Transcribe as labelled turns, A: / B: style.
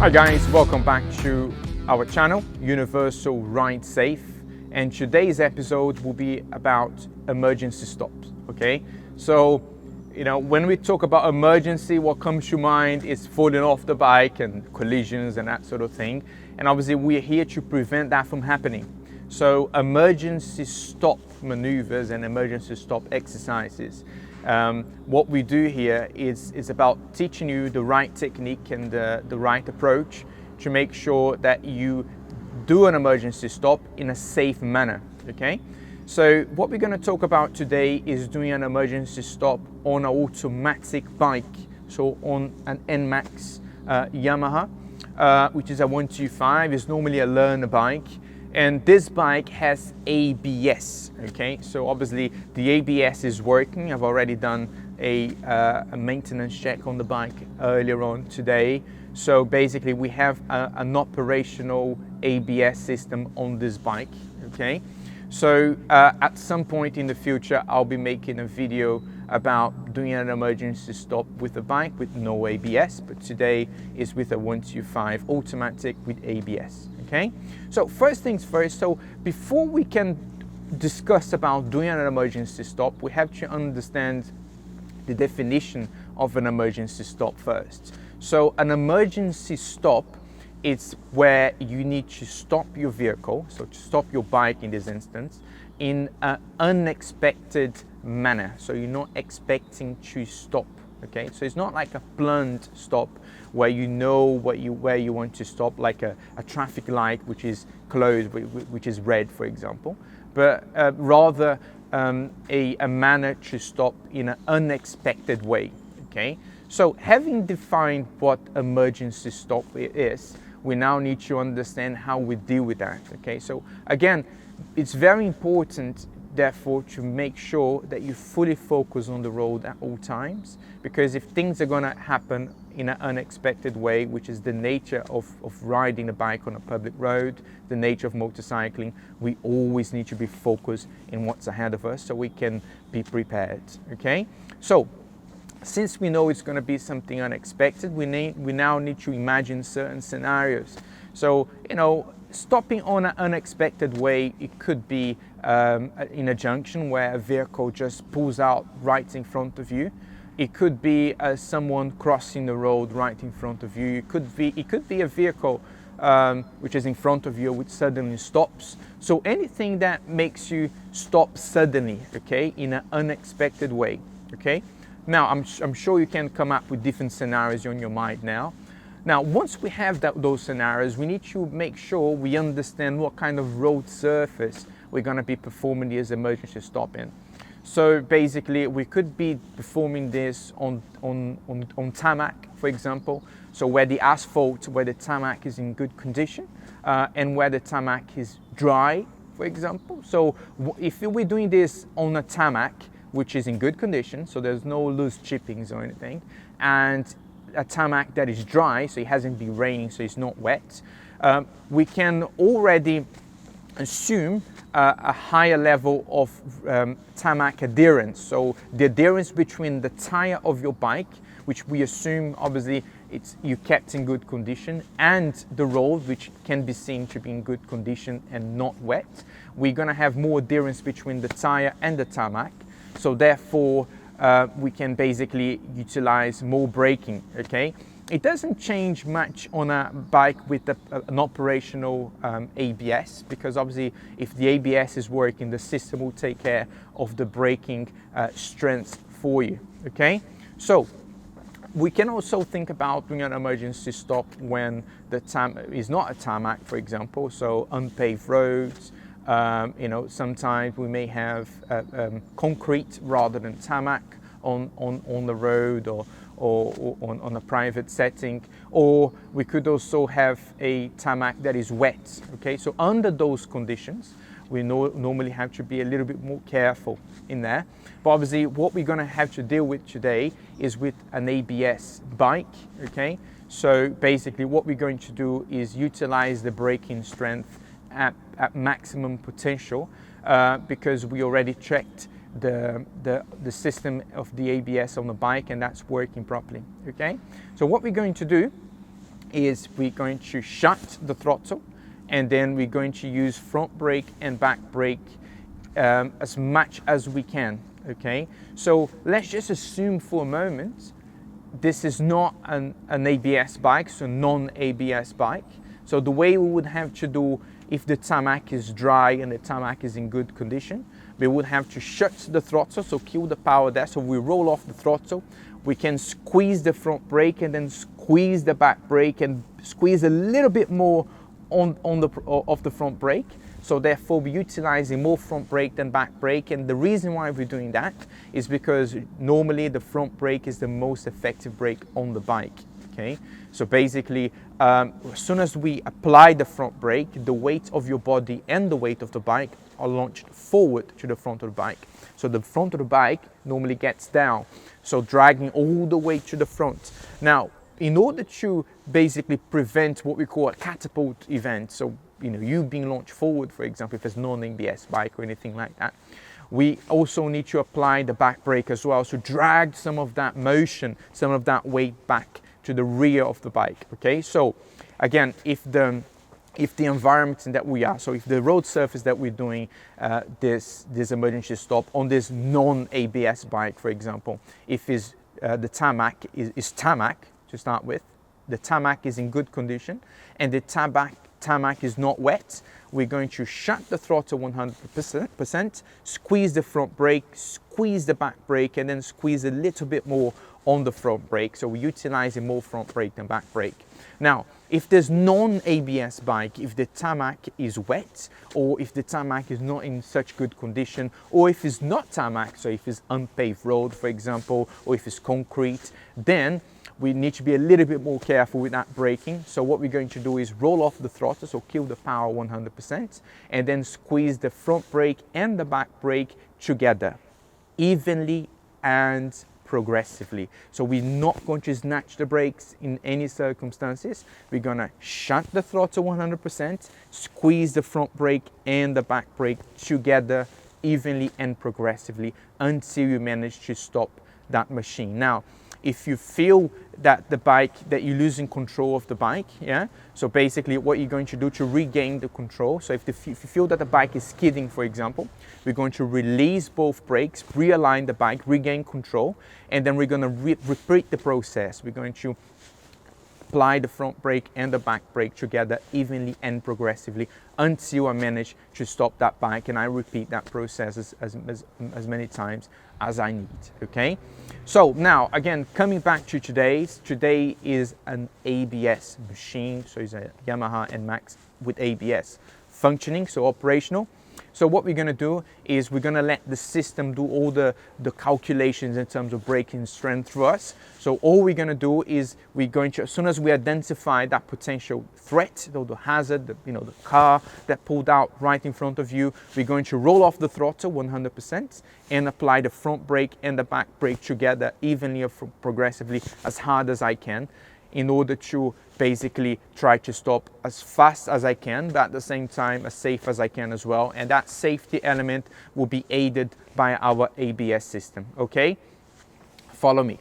A: Hi guys, welcome back to our channel, Universal RideSafe, and today's episode will be about emergency stops, okay? So, when we talk about emergency, what comes to mind is falling off the bike and collisions and that sort of thing. And obviously we're here to prevent that from happening. So emergency stop maneuvers and emergency stop exercises. What we do here is about teaching you the right technique and the right approach to make sure that you do an emergency stop in a safe manner, okay? So what we're going to talk about today is doing an emergency stop on an automatic bike, so on an NMAX Yamaha, which is a 125, is normally a learner bike. And this bike has ABS, okay? So obviously the ABS is working. I've already done a maintenance check on the bike earlier on today. So basically we have an operational ABS system on this bike, okay? So at some point in the future, I'll be making a video about doing an emergency stop with a bike with no ABS, but today is with a 125 automatic with ABS, okay? So first things first, so before we can discuss about doing an emergency stop, we have to understand the definition of an emergency stop first. So an emergency stop, it's where you need to stop your vehicle, so to stop your bike in this instance, in an unexpected manner. So you're not expecting to stop, okay? So it's not like a planned stop where you know where you want to stop, like a traffic light which is closed, which is red, for example, but rather a manner to stop in an unexpected way, okay? So having defined what emergency stop is, we now need to understand how we deal with that, okay? So again, it's very important therefore to make sure that you fully focus on the road at all times, because if things are going to happen in an unexpected way, which is the nature of riding a bike on a public road, the nature of motorcycling, we always need to be focused in what's ahead of us so we can be prepared, okay? So since we know it's going to be something unexpected, we now need to imagine certain scenarios. So, stopping on an unexpected way, it could be in a junction where a vehicle just pulls out right in front of you. It could be someone crossing the road right in front of you. It could be a vehicle which is in front of you which suddenly stops. So anything that makes you stop suddenly, okay, in an unexpected way, okay? Now, I'm sure you can come up with different scenarios on your mind now. Now, once we have those scenarios, we need to make sure we understand what kind of road surface we're going to be performing this emergency stop in. So basically, we could be performing this on tarmac, for example. So where the asphalt, where the tarmac is in good condition, and where the tarmac is dry, for example. So if we're doing this on a tarmac, which is in good condition, so there's no loose chippings or anything, and a tarmac that is dry, so it hasn't been raining, so it's not wet, we can already assume a higher level of tarmac adherence. So the adherence between the tire of your bike, which we assume obviously you kept in good condition, and the road, which can be seen to be in good condition and not wet, we're going to have more adherence between the tire and the tarmac. So therefore, we can basically utilize more braking, okay? It doesn't change much on a bike with an operational ABS, because obviously if the ABS is working, the system will take care of the braking strength for you, okay? So we can also think about doing an emergency stop when the tarmac is not a tarmac, for example, so unpaved roads. Sometimes we may have concrete rather than tarmac on the road or on a private setting, or we could also have a tarmac that is wet, okay? So under those conditions, we normally have to be a little bit more careful in there. But obviously what we're going to have to deal with today is with an ABS bike, okay? So basically what we're going to do is utilize the braking strength at maximum potential, because we already checked the system of the ABS on the bike, and that's working properly, okay? So what we're going to do is we're going to shut the throttle, and then we're going to use front brake and back brake as much as we can, okay? So let's just assume for a moment this is not an ABS bike, so non-ABS bike. So the way we would have to do, if the tarmac is dry and the tarmac is in good condition, we would have to shut the throttle, so kill the power there. So we roll off the throttle, we can squeeze the front brake and then squeeze the back brake and squeeze a little bit more of the front brake. So therefore we're utilizing more front brake than back brake, and the reason why we're doing that is because normally the front brake is the most effective brake on the bike, okay? So basically, as soon as we apply the front brake, the weight of your body and the weight of the bike are launched forward to the front of the bike. So the front of the bike normally gets down, so dragging all the way to the front. Now, in order to basically prevent what we call a catapult event, so you being launched forward, for example, if it's non-ABS bike or anything like that, we also need to apply the back brake as well, so drag some of that motion, some of that weight back to the rear of the bike, okay? So again, if the environment that we are, so if the road surface that we're doing this emergency stop on this non-ABS bike, for example, if the tarmac is tarmac to start with, the tarmac is in good condition, and the tarmac is not wet, we're going to shut the throttle 100%, squeeze the front brake, squeeze the back brake, and then squeeze a little bit more on the front brake. So we're utilizing more front brake than back brake. Now, if there's non-ABS bike, if the tarmac is wet, or if the tarmac is not in such good condition, or if it's not tarmac, so if it's unpaved road, for example, or if it's concrete, then we need to be a little bit more careful with that braking. So what we're going to do is roll off the throttle, so kill the power 100%, and then squeeze the front brake and the back brake together, evenly and progressively. So we're not going to snatch the brakes in any circumstances. We're going to shut the throttle 100%, squeeze the front brake and the back brake together evenly and progressively until you manage to stop that machine. Now, if you feel that that you're losing control of the bike, yeah, so basically what you're going to do to regain the control, so if you feel that the bike is skidding, for example, we're going to release both brakes, realign the bike, regain control, and then we're going to repeat the process. We're going to apply the front brake and the back brake together evenly and progressively until I manage to stop that bike, and I repeat that process as many times as I need, okay? So now, again, coming back to today is an ABS machine, so it's a Yamaha NMAX with ABS functioning, so operational. So what we're going to do is we're going to let the system do all the calculations in terms of braking strength for us. So all we're going to do is we're going to, as soon as we identify that potential threat, the hazard, the car that pulled out right in front of you, we're going to roll off the throttle 100% and apply the front brake and the back brake together evenly or progressively as hard as I can, in order to basically try to stop as fast as I can, but at the same time as safe as I can as well. And that safety element will be aided by our ABS system, okay? Follow me.